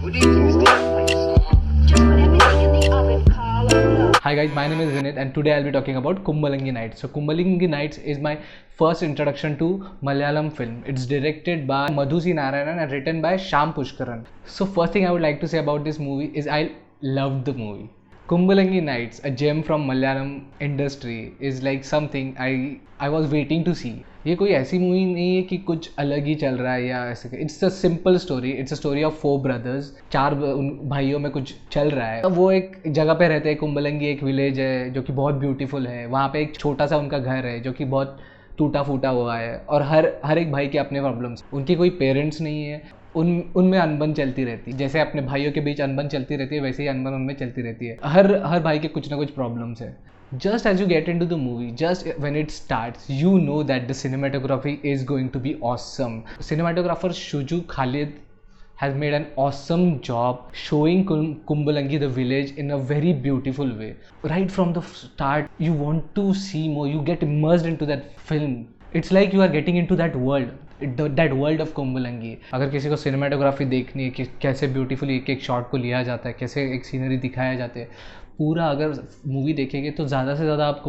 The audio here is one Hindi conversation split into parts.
Who do you think is taking place? Just put everything in the oven, Carlo. Hi guys, my name is Vinit and today I'll be talking about Kumbalangi Nights. So Kumbalangi Nights is my first introduction to Malayalam film. It's directed by Madhu C. Narayanan and written by Shyam Pushkaran. So first thing I would like to say about this movie is I loved the movie. Kumbalangi Nights, a gem from Malayalam industry, is like something I was waiting to see. ये कोई ऐसी मूवी नहीं है कि कुछ अलग ही चल रहा है या ऐसे. It's a simple story. It's a story of 4 brothers. 4 भाइयों में कुछ चल रहा है. वो एक जगह पे रहते हैं. कुंबलंगी एक विलेज है जो कि बहुत ब्यूटीफुल है. वहाँ पे एक छोटा सा उनका घर है जो कि बहुत टूटा फूटा हुआ है और हर एक भाई के अपने प्रॉब्लम्स. उनके कोई पेरेंट्स नहीं है. उनमें अनबन चलती रहती है. जैसे अपने भाइयों के बीच अनबन चलती रहती है वैसे ही अनबन उनमें चलती रहती है. हर भाई के कुछ ना कुछ प्रॉब्लम्स है. Just as you get into the movie, just when it starts, you know that the cinematography is going to be awesome. Cinematographer Shuju Khalid has made an awesome job showing Kumbalangi, the village, in a very beautiful way. Right from the start, you want to see more. You get immersed into that film. It's like you are getting into that world. That world of Kumbalangi. अगर किसी को सिनेमाटोग्राफी देखनी है कि कैसे ब्यूटीफुली एक एक शॉट को लिया जाता है, कैसे एक सीनरी दिखाया जाते हैं, पूरा अगर मूवी देखेंगे तो ज़्यादा से ज़्यादा आप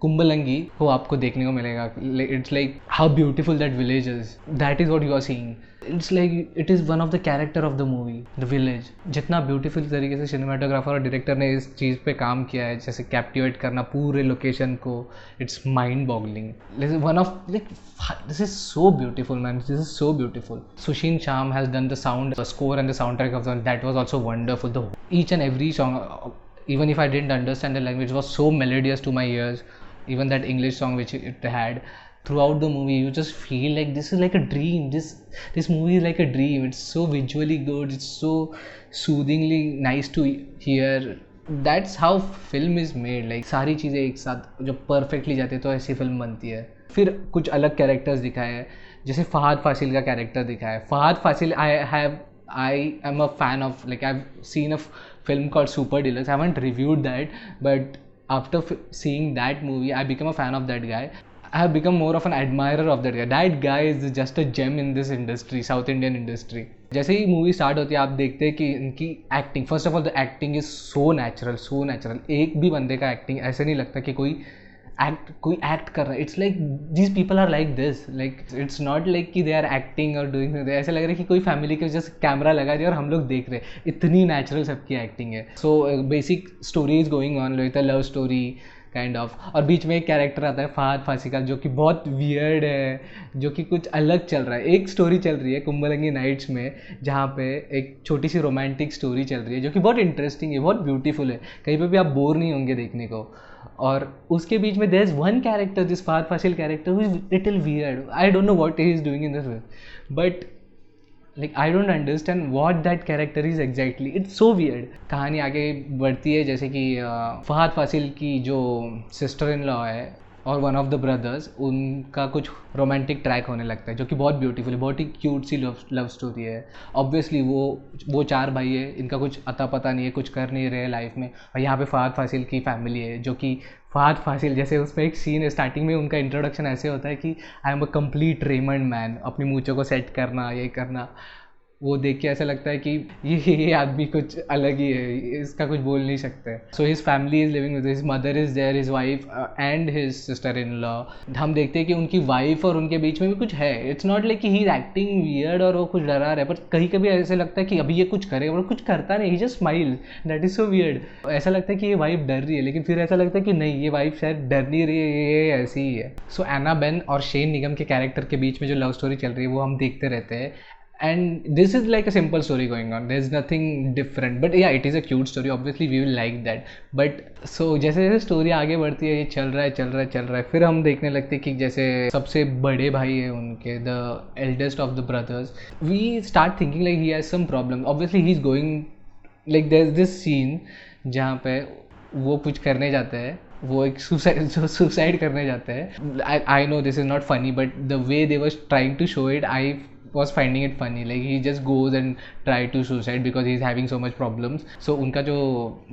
कुंबलंगी को आपको देखने को मिलेगा. It's like how beautiful that village is. That is what you are seeing. It's like it is one of the character of the movie, the village. जितना ब्यूटीफुल तरीके से सिनेमाटोग्राफर और डायरेक्टर ने इस चीज़ पे काम किया है, जैसे कैप्टिवेट करना पूरे लोकेशन को, it's mind boggling. One of like this is so beautiful man. This is so beautiful. Sushin Sham has done the sound, the score and the soundtrack of that was also wonderful. Each and every song, even if I didn't understand the language, was so melodious to my ears. Even that English song which it had, throughout the movie you just feel like this is like a dream. This movie is like a dream. It's so visually good. It's so soothingly nice to hear. That's how film is made. like सारी चीज़ें एक साथ जब perfectly जाते हैं तो ऐसी फिल्म बनती है. फिर कुछ अलग कैरेक्टर्स दिखाए हैं. जैसे फहाद फासिल का कैरेक्टर दिखाया है. Fahad Faasil I am a fan of, like I've seen a film called Super Deluxe. I haven't reviewed that, but after seeing that movie I became a fan of that guy. I have become more of an admirer of that guy. That guy is just a gem in this industry, South Indian industry. जैसे ही मूवी स्टार्ट होती है आप देखते हैं कि इनकी acting, first of all the acting is so natural. एक भी बंदे का एक्टिंग ऐसे नहीं लगता कि कोई एक्ट कर रहा है. It's like these people are like this. Like it's not like कि दे आर एक्टिंग और डूइंग. ऐसा लग रहा है कि कोई फैमिली के जस्ट कैमरा लगा दिया और हम लोग देख रहे हैं. इतनी नेचुरल सबकी एक्टिंग है. So basic story is going on like a love story kind of. और बीच में एक कैरेक्टर आता है फहाद फासी का जो कि बहुत वियर्ड है, जो कि कुछ अलग चल रहा है. एक स्टोरी चल रही है कुंबलंगी नाइट्स में जहाँ पे एक छोटी सी रोमांटिक स्टोरी चल रही है जो कि बहुत इंटरेस्टिंग है, बहुत ब्यूटीफुल है. कहीं पे भी आप बोर नहीं होंगे देखने को. और उसके बीच में there is one character, this Fahadh Faasil character, who is little weird. I don't know what he is doing in this film, but like I don't understand what that character is exactly. It's so weird. कहानी आगे बढ़ती है जैसे कि फहाद फासिल की जो सिस्टर इन लॉ है और वन ऑफ द ब्रदर्स, उनका कुछ रोमांटिक ट्रैक होने लगता है जो कि बहुत ब्यूटीफुल है. बहुत ही क्यूट सी लव स्टोरी है. ऑब्वियसली वो 4 भाई है, इनका कुछ अता पता नहीं है, कुछ कर नहीं रहे लाइफ में. और यहाँ पे फहाद फासिल की फैमिली है जो कि फहाद फासिल, जैसे उसमें एक सीन है स्टार्टिंग में उनका इंट्रोडक्शन ऐसे होता है कि I am a complete Raymond man. अपनी मूंछों को सेट करना, ये करना, वो देख के ऐसा लगता है कि ये आदमी कुछ अलग ही है, इसका कुछ बोल नहीं सकते. So his family is living with his mother is there, his wife and his sister in law. हम देखते हैं कि उनकी वाइफ और उनके बीच में भी कुछ है. इट्स नॉट लाइक कि ही इज एक्टिंग वियर्ड और वो कुछ डरा रहा है, पर कहीं कभी ऐसे लगता है कि अभी ये कुछ करे और कुछ करता नहीं. He just smile. That is so weird. ऐसा लगता है कि ये वाइफ डर रही है, लेकिन फिर ऐसा लगता है कि नहीं, ये वाइफ शायद डर नहीं रही है, ये ऐसी ही है. सो एना बेन और शेन निगम के कैरेक्टर के बीच में जो लव स्टोरी चल रही है वो हम देखते रहते हैं. And this is like a simple story going on. There's nothing different, but yeah, it is a cute story. Obviously we will like that. But so जैसे जैसे स्टोरी आगे बढ़ती है, ये चल रहा है, फिर हम देखने लगते हैं कि जैसे सबसे बड़े भाई है उनके, the eldest of the brothers, we start thinking like he has some problem. Obviously he's going, like there's this scene जहाँ पे वो कुछ करने जाते हैं, वो एक सुसाइड करने जाते हैं. I know this is not funny, but the way they were trying to show it, I was finding it funny. Like he just goes and try to suicide because he's having so much problems. So उनका जो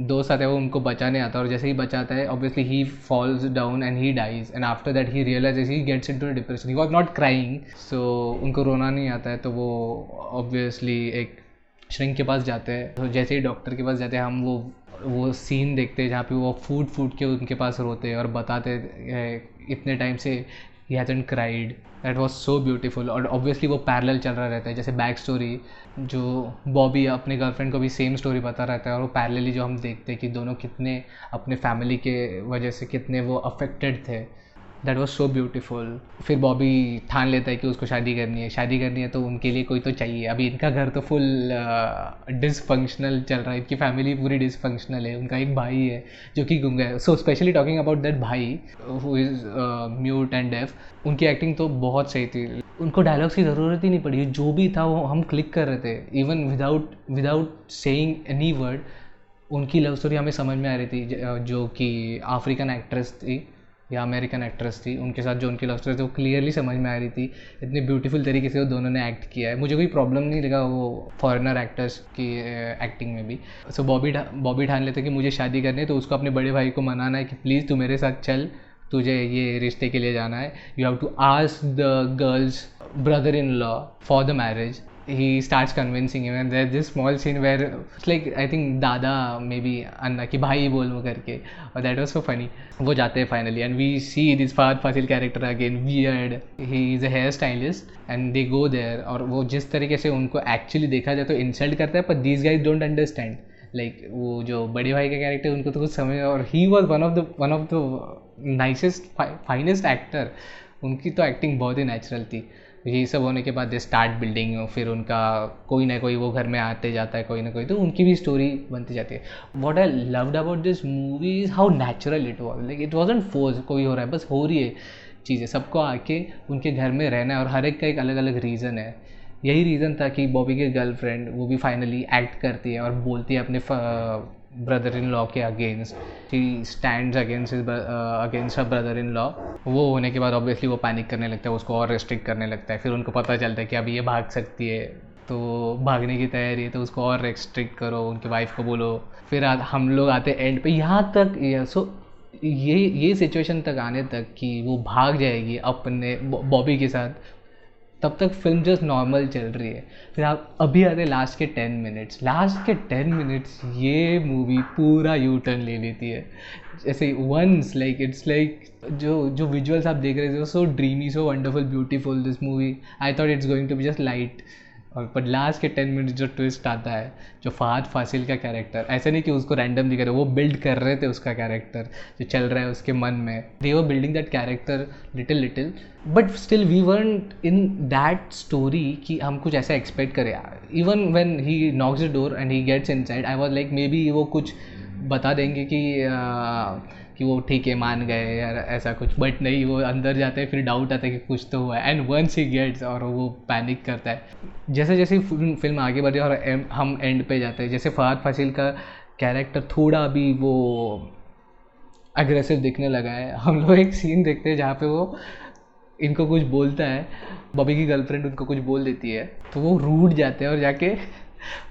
दोस्त आता है वो उनको बचाने आता है, और जैसे ही बचाता है obviously he falls down and he dies, and after that he realizes, he gets into a depression. He was not crying, so उनको रोना नहीं आता है, तो वो obviously एक श्रिंक के पास जाते हैं, तो जैसे ही डॉक्टर के पास जाते हैं हम वो सीन देखते हैं जहाँ पे वो फूट के उनके पास रोते हैं और बताते हैं इतने टाइम से he hasn't cried. That was so beautiful. और ऑब्वियसली वो पैरेलल चल रहा रहता है, जैसे बैक स्टोरी जो बॉबी अपने गर्लफ्रेंड को भी सेम स्टोरी पता रहता है और वो पैरेलली जो हम देखते हैं कि दोनों कितने अपने फैमिली के वजह से कितने वो अफेक्टेड थे. That was so beautiful. फिर बॉबी ठान लेता है कि उसको शादी करनी है तो उनके लिए कोई तो चाहिए. अभी इनका घर तो फुल डिसफंक्शनल चल रहा है, इनकी फैमिली पूरी डिसफंक्शनल है. उनका एक भाई है जो कि गुंगा है. So specially talking about that भाई who is mute and deaf, उनकी एक्टिंग तो बहुत सही थी. उनको डायलॉग्स की ज़रूरत ही नहीं पड़ी, जो भी था वो हम क्लिक कर रहे थे even without saying any word. उनकी लव स्टोरी हमें समझ में आ रही थी, जो कि अफ्रीकन एक्ट्रेस थी या अमेरिकन एक्ट्रेस थी, उनके साथ जो उनकी लव स्टोरी थी वो क्लियरली समझ में आ रही थी. इतनी ब्यूटीफुल तरीके से वो दोनों ने एक्ट किया है, मुझे कोई प्रॉब्लम नहीं लगा वो फॉरेनर एक्टर्स की एक्टिंग में भी. सो बॉबी ठान लेते कि मुझे शादी करनी है, तो उसको अपने बड़े भाई को मनाना है कि प्लीज़ तू मेरे साथ चल, तुझे ये रिश्ते के लिए जाना है. You have to ask the girl's brother in law for the marriage. He starts convincing him and there's this small scene where it's like I think दादा maybe अन्ना कि भाई बोल वो करके, और that was so funny. वो जाते हैं finally and we see this Fahad Fasil character again, weird. He is a hair stylist and they go there, और वो जिस तरीके से उनको actually देखा जाए तो insult करता है, पर these guys don't understand. Like वो जो बड़े भाई का कैरेक्टर उनको तो कुछ समझ, और he was one of the nicest finest actor. उनकी तो एक्टिंग बहुत ही नेचुरल थी. ये सब होने के बाद दे स्टार्ट बिल्डिंग, फिर उनका कोई ना कोई वो घर में आते जाता है कोई ना कोई, तो उनकी भी स्टोरी बनती जाती है. What I loved about this movie is how natural it was. Like it wasn't force, कोई हो रहा है बस हो रही है चीज़ें, सबको आके उनके घर में रहना है और हर एक का एक अलग अलग रीज़न है. यही रीज़न था कि बॉबी की गर्लफ्रेंड वो भी फाइनली एक्ट करती है और बोलती है अपने ब्रदर इन लॉ के against. She stands against her brother in law. वो होने के बाद ऑब्वियसली वो पैनिक करने लगता है, उसको और रेस्ट्रिक्ट करने लगता है. फिर उनको पता चलता है कि अभी ये भाग सकती है, तो भागने की तैयारी है, तो उसको और रेस्ट्रिक्ट करो, उनकी वाइफ को बोलो. फिर हम लोग आते एंड पे यहाँ तक. सो ये सिचुएशन तक आने तक कि वो भाग जाएगी अपने बॉबी के साथ, तब तक फिल्म जस्ट नॉर्मल चल रही है. फिर आप अभी आते लास्ट के 10 मिनट्स ये मूवी पूरा यू टर्न ले लेती है. जैसे वंस लाइक इट्स लाइक जो विजुअल्स आप देख रहे थे so dreamy, so wonderful, beautiful this movie. I thought it's going to be just light, और पर लास्ट के 10 मिनट्स जो ट्विस्ट आता है, जो फहद फासिल का कैरेक्टर, ऐसा नहीं कि उसको रैंडम दिखा रहे, वो बिल्ड कर रहे थे उसका कैरेक्टर जो चल रहा है उसके मन में. They were building that character little, but still we weren't in that story कि हम कुछ ऐसा एक्सपेक्ट करें. Even when he knocks the door and he gets inside, I was like maybe वो कुछ बता देंगे कि वो ठीक है मान गए यार ऐसा कुछ, बट नहीं, वो अंदर जाते हैं फिर डाउट आता है कि कुछ तो हुआ है. एंड वंस ही गेट्स, और वो पैनिक करता है. जैसे जैसे फिल्म आगे बढ़ी और हम एंड पे जाते हैं, जैसे फहद फासिल का कैरेक्टर थोड़ा अभी वो अग्रेसिव दिखने लगा है. हम लोग एक सीन देखते हैं जहाँ पे वो इनको कुछ बोलता है, बॉबी की गर्लफ्रेंड उनको कुछ बोल देती है, तो वो रूठ जाते हैं और जाके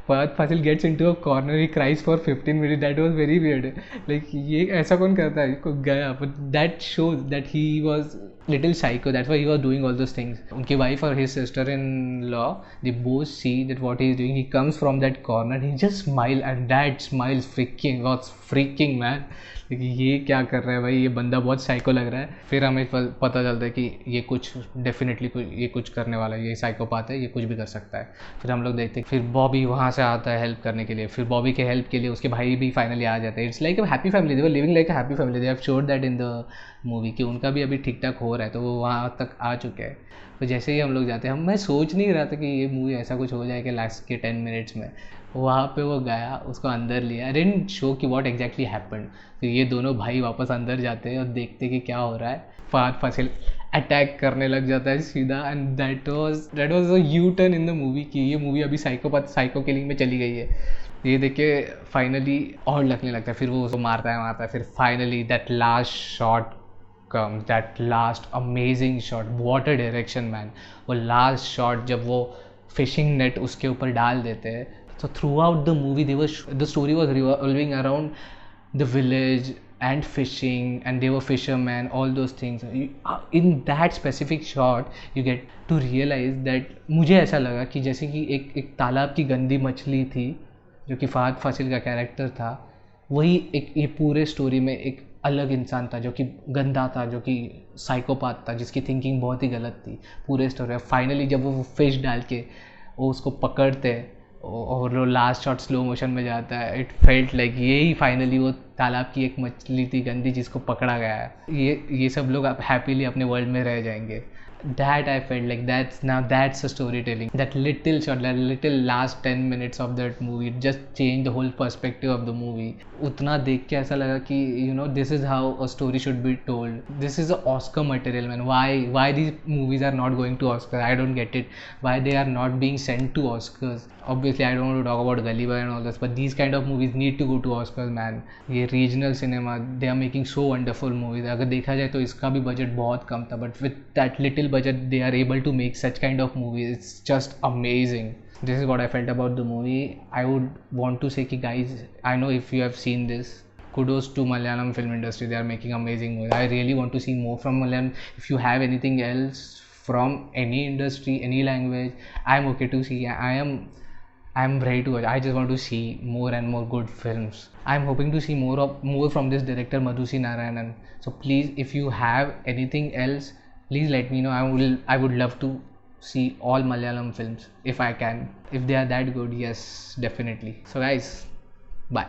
Fahadh Faasil gets into a corner, he cries for 15 minute. That was very weird. Like ये ऐसा कौन करता है, को गया, but that shows that he was little psycho. That's why he was doing all those things. उनकी वाइफ और his sister in law, they both see that what he is doing. He comes from that corner, he just smile and that smile freaking was freaking man. ये क्या कर रहा है भाई, ये बंदा बहुत साइको लग रहा है. फिर हमें पता चलता है कि ये कुछ डेफिनेटली ये कुछ करने वाला है, ये साइकोपाथ है, ये कुछ भी कर सकता है. फिर हम लोग देखते हैं फिर बॉबी वहाँ से आता है हेल्प करने के लिए. फिर बॉबी के हेल्प के लिए उसके भाई भी फाइनली आ जाते हैं. It's like a happy family, they were living like a happy family. They have showed that in the movie कि उनका भी अभी ठीक ठाक हो रहा है, तो वो वहाँ तक आ चुके हैं. तो जैसे ही हम लोग जाते हैं, मैं सोच नहीं रहा था कि ये मूवी ऐसा कुछ हो जाए कि लास्ट के 10 मिनट्स में. वहाँ पे वो गया, उसको अंदर लिया. आई डिडंट शो कि व्हाट एग्जैक्टली हैपेंड. फिर ये दोनों भाई वापस अंदर जाते हैं और देखते कि क्या हो रहा है. फहद फासिल अटैक करने लग जाता है सीधा. And that was a U turn in the movie कि ये मूवी अभी साइको किलिंग में चली गई है. ये देख के फाइनली और लगने लगता है. फिर वो उसको मारता है. फिर finally that last shot comes, that last amazing shot, what a direction man. वो लास्ट शॉट जब वो फिशिंग नेट उसके ऊपर डाल देते हैं, तो through out the movie the story was revolving around the village, and fishing, and they were fishermen, all those things. In that specific shot you get to realize that मुझे ऐसा लगा कि जैसे कि एक तालाब की गंदी मछली थी जो कि फहद फासिल का कैरेक्टर था, वही एक ये पूरे स्टोरी में एक अलग इंसान था जो कि गंदा था, जो कि साइकोपाथ था, जिसकी थिंकिंग बहुत ही गलत थी पूरे स्टोरी में. फाइनली जब वो फिश डाल के वो उसको पकड़ते हैं और वो लास्ट शॉट स्लो मोशन में जाता है, इट फेल्ट लाइक यही फाइनली वो तालाब की एक मछली थी गंदी जिसको पकड़ा गया है. ये सब लोग अब हैप्पीली अपने वर्ल्ड में रह जाएंगे. That I felt like that's a storytelling. That little shot, that little last 10 minutes of that movie, it just changed the whole perspective of the movie. उतना देख के ऐसा लगा कि this is how a story should be told. This is a Oscar material, man. Why these movies are not going to Oscar? I don't get it. Why they are not being sent to Oscars? Obviously I don't want to talk about Gulliver and all this, but these kind of movies need to go to Oscars, man. ये regional cinema, they are making so wonderful movies. अगर देखा जाए तो इसका भी budget बहुत कम था, but with that little budget they are able to make such kind of movies. It's just amazing. This is what I felt about the movie. I would want to say कि guys, I know if you have seen this, kudos to Malayalam film industry. They are making amazing movies. I really want to see more from Malayalam. If you have anything else from any industry, any language, I'm okay to see. I'm ready to watch. I just want to see more and more good films. I'm hoping to see more from this director Madhusi Narayanan. So please, if you have anything else, please let me know. I would love to see all Malayalam films if I can. If they are that good, yes, definitely. So guys, bye.